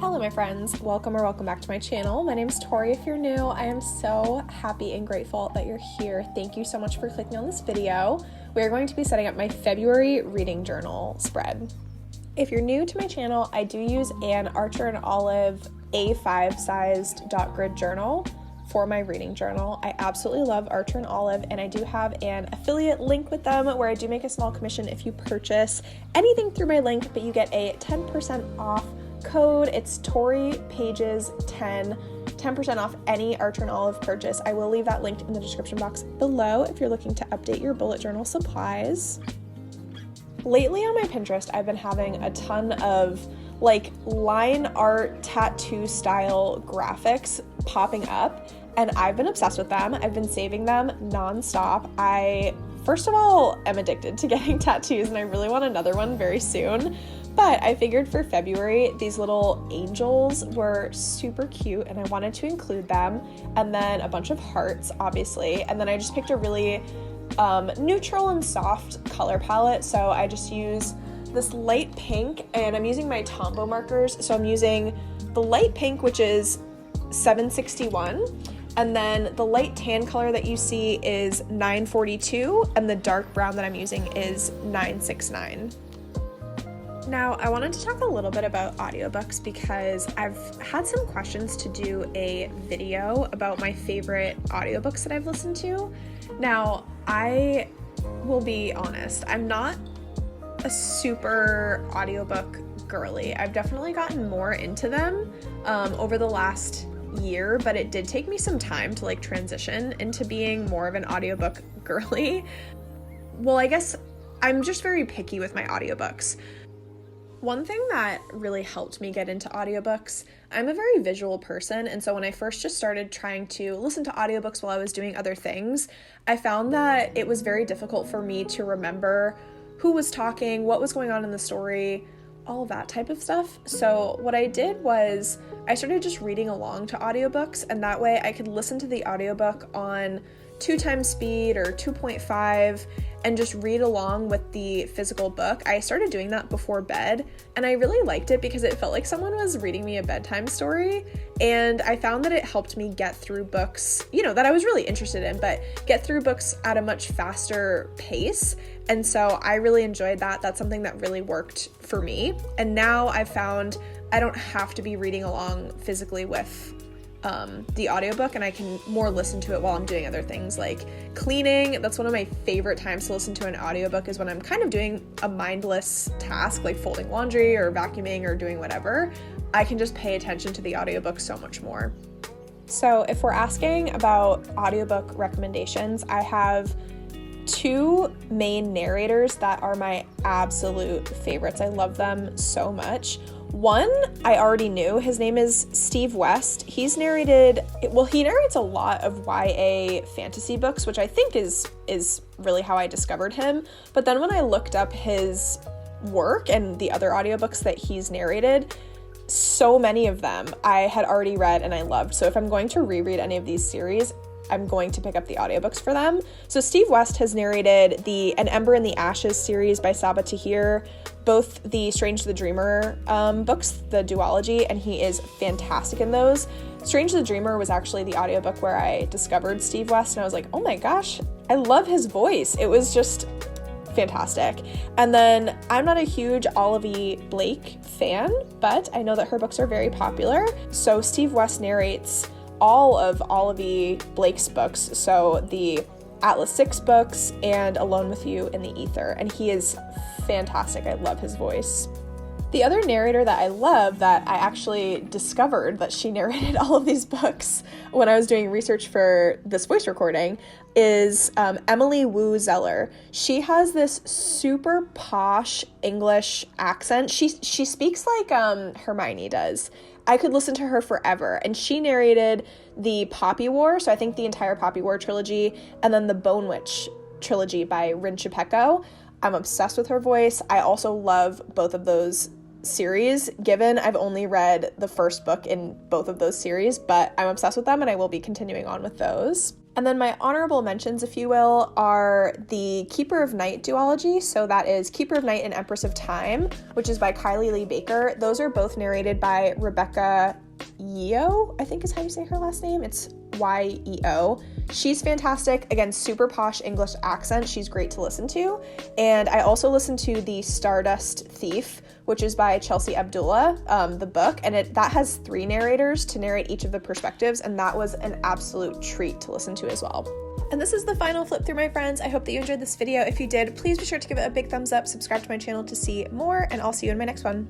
Hello my friends, welcome back to my channel. My name's Tori if you're new. I am so happy and grateful that you're here. Thank you so much for clicking on this video. We are going to be setting up my February reading journal spread. If you're new to my channel, I do use an Archer and Olive A5 sized dot grid journal for my reading journal. I absolutely love Archer and Olive, and I do have an affiliate link with them where I do make a small commission if you purchase anything through my link, but you get a 10% off code. It's Tori Pages 10% off any Archer and Olive purchase. I will leave that linked in the description box below if you're looking to update your bullet journal supplies. Lately on my Pinterest, I've been having a ton of like line art tattoo style graphics popping up, and I've been obsessed with them. I've been saving them nonstop. I, first of all, am addicted to getting tattoos, and I really want another one very soon. But I figured for February, these little angels were super cute and I wanted to include them. And then a bunch of hearts, obviously. And then I just picked a really neutral and soft color palette. So I just use this light pink, and I'm using my Tombow markers. So I'm using the light pink, which is 761. And then the light tan color that you see is 942. And the dark brown that I'm using is 969. Now, I wanted to talk a little bit about audiobooks because I've had some questions to do a video about my favorite audiobooks that I've listened to. Now, I will be honest, I'm not a super audiobook girly. I've definitely gotten more into them over the last year, but it did take me some time to like transition into being more of an audiobook girly. Well, I guess I'm just very picky with my audiobooks. One thing that really helped me get into audiobooks, I'm a very visual person, and so when I first just started trying to listen to audiobooks while I was doing other things, I found that it was very difficult for me to remember who was talking, what was going on in the story, all of that type of stuff. So what I did was I started just reading along to audiobooks, and that way I could listen to the audiobook on 2x speed or 2.5 and just read along with the physical book. I started doing that before bed, and I really liked it because it felt like someone was reading me a bedtime story, and I found that it helped me get through books, that I was really interested in, but get through books at a much faster pace. And so I really enjoyed that. That's something that really worked for me. And now I've found I don't have to be reading along physically with the audiobook, and I can more listen to it while I'm doing other things like cleaning. That's one of my favorite times to listen to an audiobook, is when I'm kind of doing a mindless task like folding laundry or vacuuming or doing whatever. I can just pay attention to the audiobook so much more. So if we're asking about audiobook recommendations, I have two main narrators that are my absolute favorites. I love them so much. One I already knew. His name is Steve West. He narrates a lot of YA fantasy books, which I think is really how I discovered him. But then when I looked up his work and the other audiobooks that he's narrated, so many of them I had already read and I loved. So if I'm going to reread any of these series, I'm going to pick up the audiobooks for them. So Steve West has narrated the An Ember in the Ashes series by Sabaa Tahir, both the Strange the Dreamer books, the duology, and he is fantastic in those. Strange the Dreamer was actually the audiobook where I discovered Steve West, and I was like, oh my gosh, I love his voice. It was just fantastic. And then I'm not a huge Olivia Blake fan, but I know that her books are very popular. So Steve West narrates all of Olivia Blake's books, so the Atlas 6 books and Alone with You in the Ether, and he is fantastic. I love his voice. The other narrator that I love, that I actually discovered that she narrated all of these books when I was doing research for this voice recording, is Emily Wu Zeller. She has this super posh English accent. She speaks like Hermione does. I could listen to her forever. And she narrated the Poppy War, so I think the entire Poppy War trilogy, and then the Bone Witch trilogy by Rin Chupeco. I'm obsessed with her voice. I also love both of those series, given I've only read the first book in both of those series, but I'm obsessed with them and I will be continuing on with those. And then my honorable mentions, if you will, are the Keeper of Night duology. So that is Keeper of Night and Empress of Time, which is by Kylie Lee Baker. Those are both narrated by Rebecca Yeo, I think is how you say her last name. It's Yeo. She's fantastic. Again, super posh English accent. She's great to listen to. And I also listened to The Stardust Thief, which is by Chelsea Abdullah, the book, and that has 3 narrators to narrate each of the perspectives, and that was an absolute treat to listen to as well. And this is the final flip through, my friends. I hope that you enjoyed this video. If you did, please be sure to give it a big thumbs up, subscribe to my channel to see more, and I'll see you in my next one.